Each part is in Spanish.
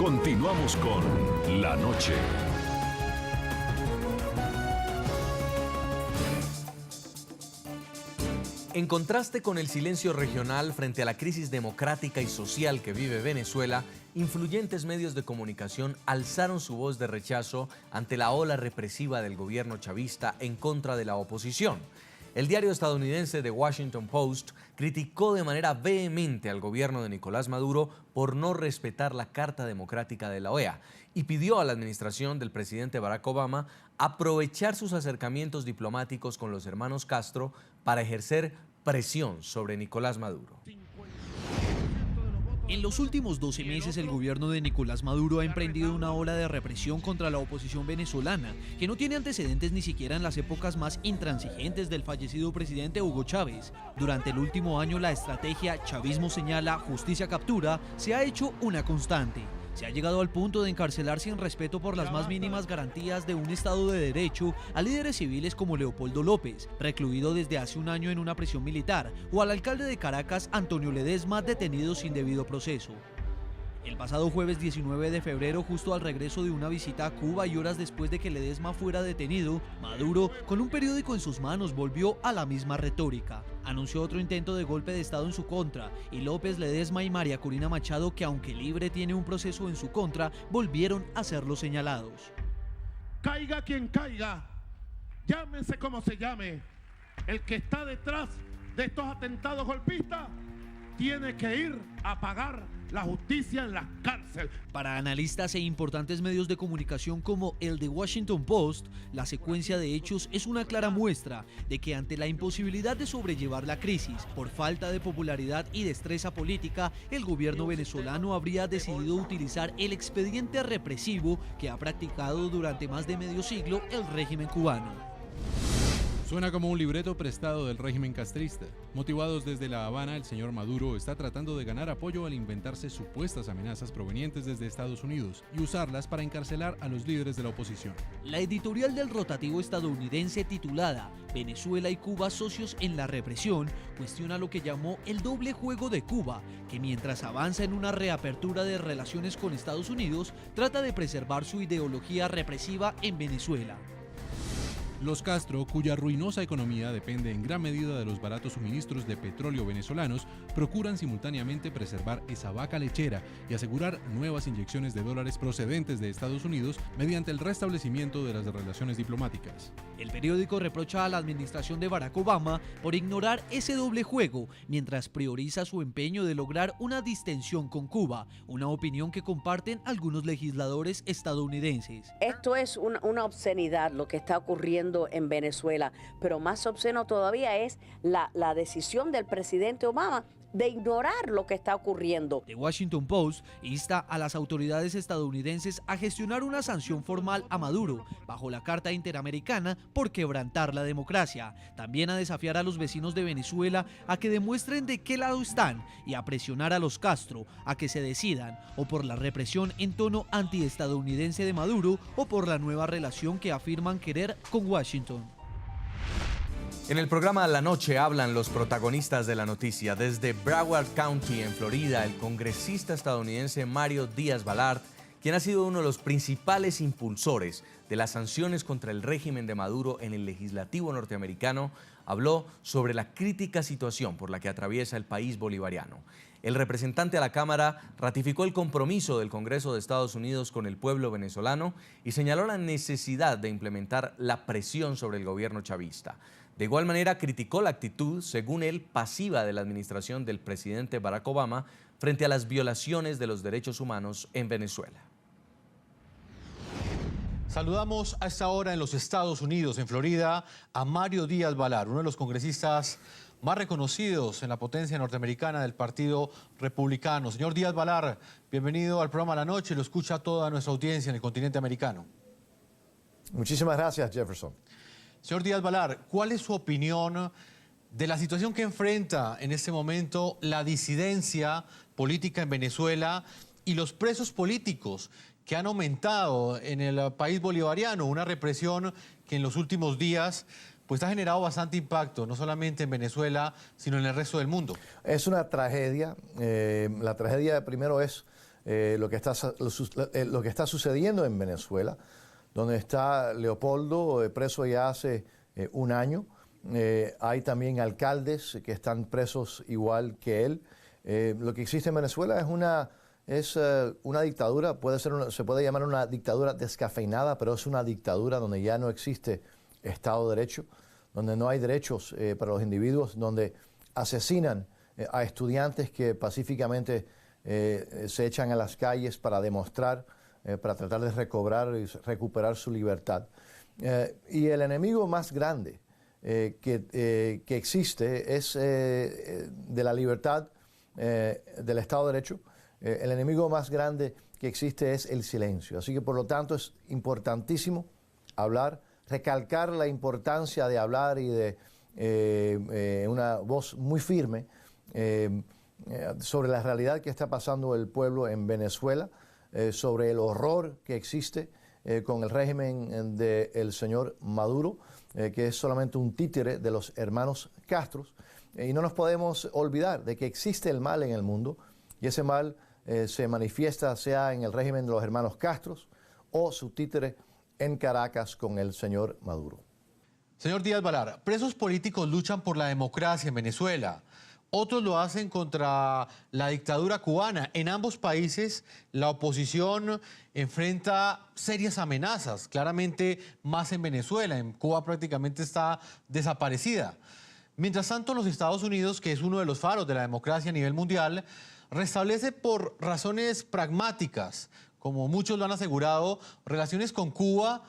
Continuamos con La Noche. En contraste con el silencio regional frente a la crisis democrática y social que vive Venezuela, influyentes medios de comunicación alzaron su voz de rechazo ante la ola represiva del gobierno chavista en contra de la oposición. El diario estadounidense The Washington Post criticó de manera vehemente al gobierno de Nicolás Maduro por no respetar la Carta Democrática de la OEA y pidió a la administración del presidente Barack Obama aprovechar sus acercamientos diplomáticos con los hermanos Castro para ejercer presión sobre Nicolás Maduro. En los últimos 12 meses, el gobierno de Nicolás Maduro ha emprendido una ola de represión contra la oposición venezolana, que no tiene antecedentes ni siquiera en las épocas más intransigentes del fallecido presidente Hugo Chávez. Durante el último año, la estrategia chavismo señala, justicia captura se ha hecho una constante. Se ha llegado al punto de encarcelar sin respeto por las más mínimas garantías de un Estado de Derecho a líderes civiles como Leopoldo López, recluido desde hace un año en una prisión militar, o al alcalde de Caracas, Antonio Ledesma, detenido sin debido proceso. El pasado jueves 19 de febrero, justo al regreso de una visita a Cuba y horas después de que Ledesma fuera detenido, Maduro, con un periódico en sus manos, volvió a la misma retórica. Anunció otro intento de golpe de Estado en su contra, y López, Ledesma y María Corina Machado, que aunque libre tiene un proceso en su contra, volvieron a ser los señalados. Caiga quien caiga, llámese como se llame, el que está detrás de estos atentados golpistas tiene que ir a pagar la justicia en la cárcel. Para analistas e importantes medios de comunicación como el The Washington Post, la secuencia de hechos es una clara muestra de que ante la imposibilidad de sobrellevar la crisis por falta de popularidad y destreza política, el gobierno venezolano habría decidido utilizar el expediente represivo que ha practicado durante más de medio siglo el régimen cubano. Suena como un libreto prestado del régimen castrista. Motivados desde La Habana, el señor Maduro está tratando de ganar apoyo al inventarse supuestas amenazas provenientes desde Estados Unidos y usarlas para encarcelar a los líderes de la oposición. La editorial del rotativo estadounidense titulada Venezuela y Cuba socios en la represión cuestiona lo que llamó el doble juego de Cuba, que mientras avanza en una reapertura de relaciones con Estados Unidos, trata de preservar su ideología represiva en Venezuela. Los Castro, cuya ruinosa economía depende en gran medida de los baratos suministros de petróleo venezolanos, procuran simultáneamente preservar esa vaca lechera y asegurar nuevas inyecciones de dólares procedentes de Estados Unidos mediante el restablecimiento de las relaciones diplomáticas. El periódico reprocha a la administración de Barack Obama por ignorar ese doble juego mientras prioriza su empeño de lograr una distensión con Cuba, una opinión que comparten algunos legisladores estadounidenses. Esto es una obscenidad lo que está ocurriendo en Venezuela, pero más obsceno todavía es la decisión del presidente Obama de ignorar lo que está ocurriendo. The Washington Post insta a las autoridades estadounidenses a gestionar una sanción formal a Maduro bajo la Carta Interamericana por quebrantar la democracia. También a desafiar a los vecinos de Venezuela a que demuestren de qué lado están y a presionar a los Castro a que se decidan o por la represión en tono antiestadounidense de Maduro o por la nueva relación que afirman querer con Washington. En el programa La Noche hablan los protagonistas de la noticia. Desde Broward County, en Florida, el congresista estadounidense Mario Díaz-Balart, quien ha sido uno de los principales impulsores de las sanciones contra el régimen de Maduro en el legislativo norteamericano, habló sobre la crítica situación por la que atraviesa el país bolivariano. El representante a la Cámara ratificó el compromiso del Congreso de Estados Unidos con el pueblo venezolano y señaló la necesidad de implementar la presión sobre el gobierno chavista. De igual manera, criticó la actitud, según él, pasiva de la administración del presidente Barack Obama frente a las violaciones de los derechos humanos en Venezuela. Saludamos a esta hora en los Estados Unidos, en Florida, a Mario Díaz-Balart, uno de los congresistas más reconocidos en la potencia norteamericana del Partido Republicano. Señor Díaz-Balart, bienvenido al programa La Noche, lo escucha toda nuestra audiencia en el continente americano. Muchísimas gracias, Jefferson. Señor Díaz-Balart, ¿cuál es su opinión de la situación que enfrenta en este momento la disidencia política en Venezuela y los presos políticos que han aumentado en el país bolivariano? Una represión que en los últimos días pues ha generado bastante impacto, no solamente en Venezuela, sino en el resto del mundo. Es una tragedia. La tragedia primero es lo que está sucediendo en Venezuela, donde está Leopoldo preso ya hace un año. Hay también alcaldes que están presos igual que él. Lo que existe en Venezuela es una dictadura, se puede llamar una dictadura descafeinada, pero es una dictadura donde ya no existe Estado de Derecho, donde no hay derechos para los individuos, donde asesinan a estudiantes que pacíficamente se echan a las calles para demostrar, para tratar de recobrar y recuperar su libertad. Y el enemigo más grande que existe es de la libertad, del Estado de Derecho. El enemigo más grande que existe es el silencio. Así que por lo tanto es importantísimo hablar, recalcar la importancia de hablar y de una voz muy firme sobre la realidad que está pasando el pueblo en Venezuela, sobre el horror que existe con el régimen del señor Maduro, que es solamente un títere de los hermanos Castro. Y no nos podemos olvidar de que existe el mal en el mundo, y ese mal se manifiesta sea en el régimen de los hermanos Castro o su títere en Caracas con el señor Maduro. Señor Díaz-Balart, presos políticos luchan por la democracia en Venezuela. Otros lo hacen contra la dictadura cubana. En ambos países la oposición enfrenta serias amenazas, claramente más en Venezuela. En Cuba prácticamente está desaparecida. Mientras tanto, los Estados Unidos, que es uno de los faros de la democracia a nivel mundial, restablece por razones pragmáticas, como muchos lo han asegurado, relaciones con Cuba,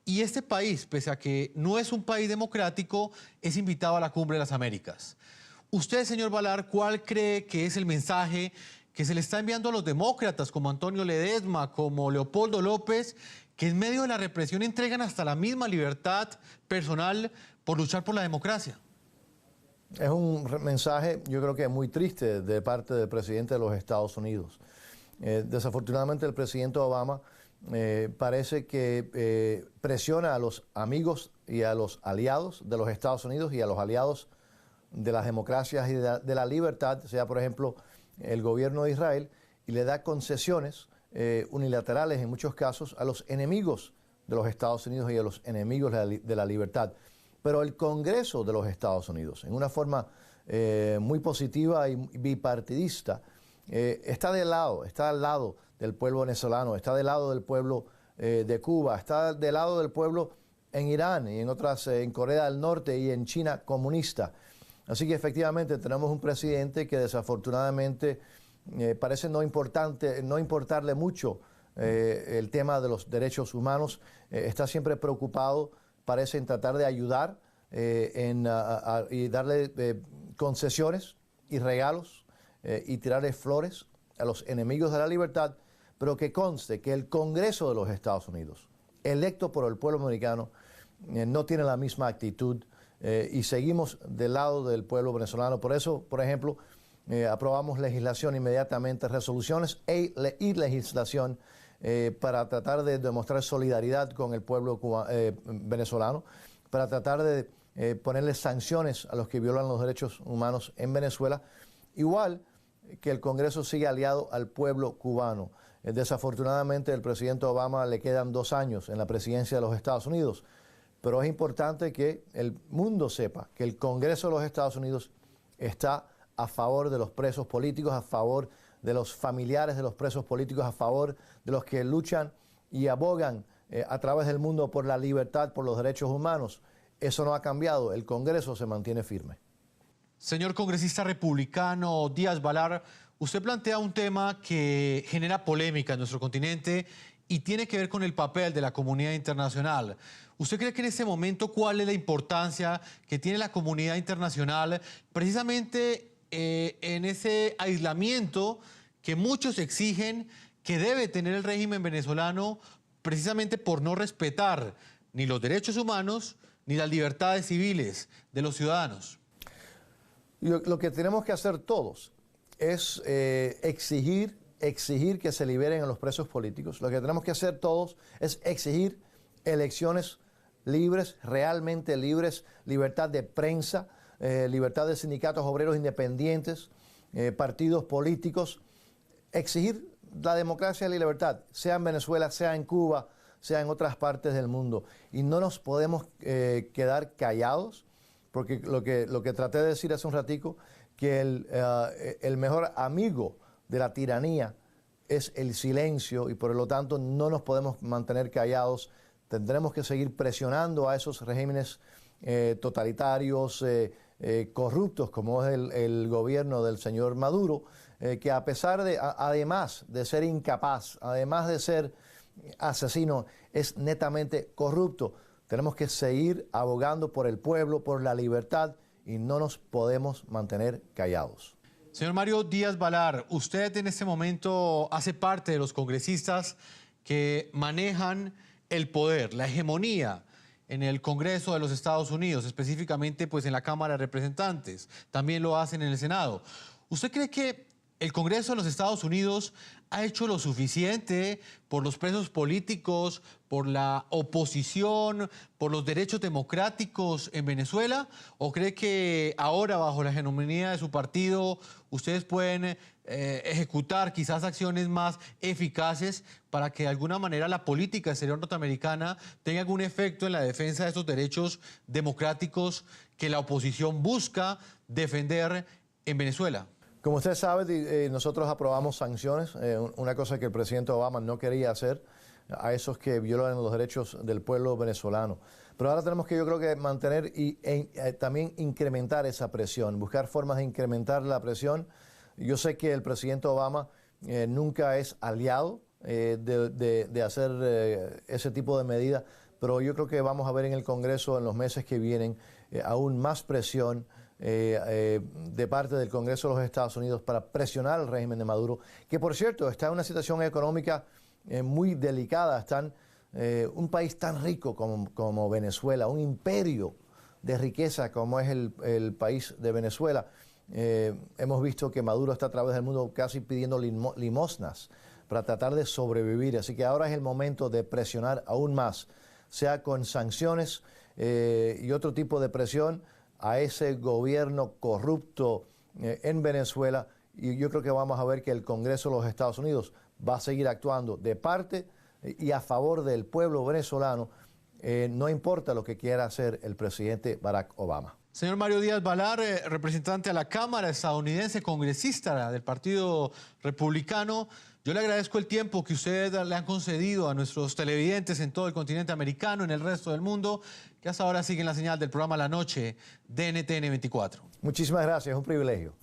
y este país, pese a que no es un país democrático, es invitado a la Cumbre de las Américas. Usted, señor Balart, ¿cuál cree que es el mensaje que se le está enviando a los demócratas como Antonio Ledesma, como Leopoldo López, que en medio de la represión entregan hasta la misma libertad personal por luchar por la democracia? Es un mensaje, yo creo que muy triste de parte del presidente de los Estados Unidos. Desafortunadamente el presidente Obama parece que presiona a los amigos y a los aliados de los Estados Unidos y a los aliados de las democracias y de la libertad, sea por ejemplo el gobierno de Israel, y le da concesiones unilaterales en muchos casos a los enemigos de los Estados Unidos y a los enemigos de la libertad. Pero el Congreso de los Estados Unidos, en una forma muy positiva y bipartidista, está al lado del pueblo venezolano, está del lado del pueblo de Cuba, está del lado del pueblo en Irán y en Corea del Norte y en China comunista. Así que efectivamente tenemos un presidente que desafortunadamente parece no importarle mucho el tema de los derechos humanos, está siempre preocupado, parece en tratar de ayudar y darle concesiones y regalos y tirarle flores a los enemigos de la libertad, pero que conste que el Congreso de los Estados Unidos, electo por el pueblo americano, no tiene la misma actitud y seguimos del lado del pueblo venezolano. Por eso, por ejemplo, aprobamos legislación inmediatamente, resoluciones y legislación para tratar de demostrar solidaridad con el pueblo venezolano, para tratar de ponerle sanciones a los que violan los derechos humanos en Venezuela, igual que el Congreso sigue aliado al pueblo cubano. Desafortunadamente, al presidente Obama le quedan 2 años en la presidencia de los Estados Unidos, pero es importante que el mundo sepa que el Congreso de los Estados Unidos está a favor de los presos políticos, a favor de los familiares de los presos políticos, a favor de los que luchan y abogan a través del mundo por la libertad, por los derechos humanos. Eso no ha cambiado, el Congreso se mantiene firme. Señor congresista republicano Díaz-Balart, usted plantea un tema que genera polémica en nuestro continente y tiene que ver con el papel de la comunidad internacional. ¿Usted cree que en este momento cuál es la importancia que tiene la comunidad internacional precisamente en ese aislamiento que muchos exigen que debe tener el régimen venezolano precisamente por no respetar ni los derechos humanos ni las libertades civiles de los ciudadanos? Lo que tenemos que hacer todos es exigir que se liberen a los presos políticos. Lo que tenemos que hacer todos es exigir elecciones libres, realmente libres, libertad de prensa, libertad de sindicatos obreros independientes, partidos políticos. Exigir la democracia y la libertad, sea en Venezuela, sea en Cuba, sea en otras partes del mundo. Y no nos podemos quedar callados, porque lo que traté de decir hace un ratico, que el mejor amigo de la tiranía es el silencio, y por lo tanto no nos podemos mantener callados. Tendremos que seguir presionando a esos regímenes totalitarios, corruptos, como es el gobierno del señor Maduro, que a pesar de, además de ser incapaz, además de ser asesino, es netamente corrupto. Tenemos que seguir abogando por el pueblo, por la libertad, y no nos podemos mantener callados. Señor Mario Díaz-Balart, usted en este momento hace parte de los congresistas que manejan el poder, la hegemonía en el Congreso de los Estados Unidos, específicamente pues en la Cámara de Representantes. También lo hacen en el Senado. ¿Usted cree que el Congreso de los Estados Unidos ha hecho lo suficiente por los presos políticos, por la oposición, por los derechos democráticos en Venezuela? ¿O cree que ahora, bajo la hegemonía de su partido, ustedes pueden ejecutar quizás acciones más eficaces para que de alguna manera la política exterior norteamericana tenga algún efecto en la defensa de esos derechos democráticos que la oposición busca defender en Venezuela? Como usted sabe, nosotros aprobamos sanciones, una cosa que el presidente Obama no quería hacer, a esos que violan los derechos del pueblo venezolano. Pero ahora tenemos que, yo creo que mantener y también incrementar esa presión, buscar formas de incrementar la presión. Yo sé que el presidente Obama nunca es aliado de hacer ese tipo de medidas, pero yo creo que vamos a ver en el Congreso en los meses que vienen aún más presión de parte del Congreso de los Estados Unidos para presionar al régimen de Maduro, que por cierto está en una situación económica muy delicada. Están un país tan rico como Venezuela, un imperio de riqueza como es el país de Venezuela. Hemos visto que Maduro está a través del mundo casi pidiendo limosnas para tratar de sobrevivir, así que ahora es el momento de presionar aún más, sea con sanciones y otro tipo de presión a ese gobierno corrupto en Venezuela, y yo creo que vamos a ver que el Congreso de los Estados Unidos va a seguir actuando de parte y a favor del pueblo venezolano, no importa lo que quiera hacer el presidente Barack Obama. Señor Mario Díaz-Balart, representante a la Cámara estadounidense, congresista del Partido Republicano, yo le agradezco el tiempo que usted le han concedido a nuestros televidentes en todo el continente americano, en el resto del mundo, que hasta ahora siguen la señal del programa La Noche de NTN 24. Muchísimas gracias, es un privilegio.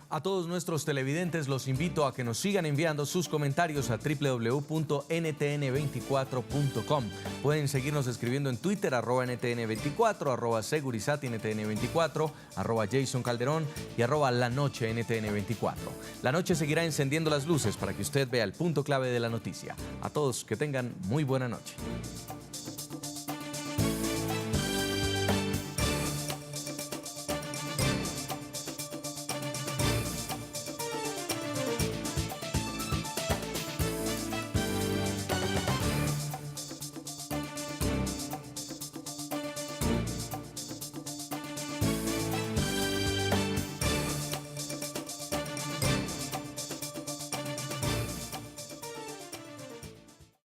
A todos nuestros televidentes los invito a que nos sigan enviando sus comentarios a www.ntn24.com. Pueden seguirnos escribiendo en Twitter, @NTN24, @SegurizatyNTN24, @JasonCalderón y @LaNocheNTN24. La Noche seguirá encendiendo las luces para que usted vea el punto clave de la noticia. A todos que tengan muy buena noche.